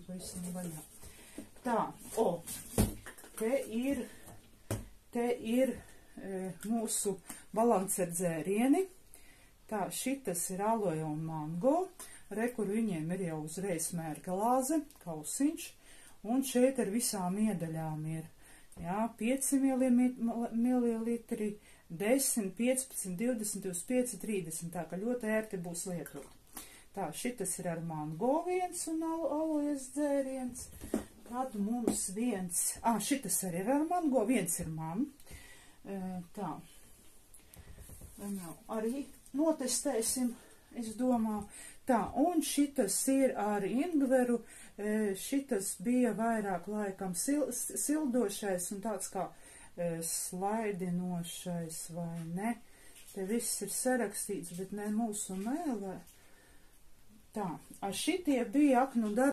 pavisam vaļā. Tā, te ir mūsu balancer dzērieni. Tā, šitas ir aloja un mango, kur viņiem ir jau uzreiz mērglāze, kausiņš, un šeit ar visām iedaļām ir, 5 mililitri, 10, 15, 20, 25, 30, tā ka ļoti ērti būs lietot. Tā, šitas ir ar mango viens un alojas dzēriens. Tad mums šitas arī ir ar mango, viens ir man. Tā, arī notestēsim, es domāju. Tā, un šitas ir ar ingveru, šitas bija vairāk laikam sildošais un tāds kā slaidinošais vai ne. Te viss ir sarakstīts, bet ne mūsu mēlē. Tā, šitie bija aknu darbi.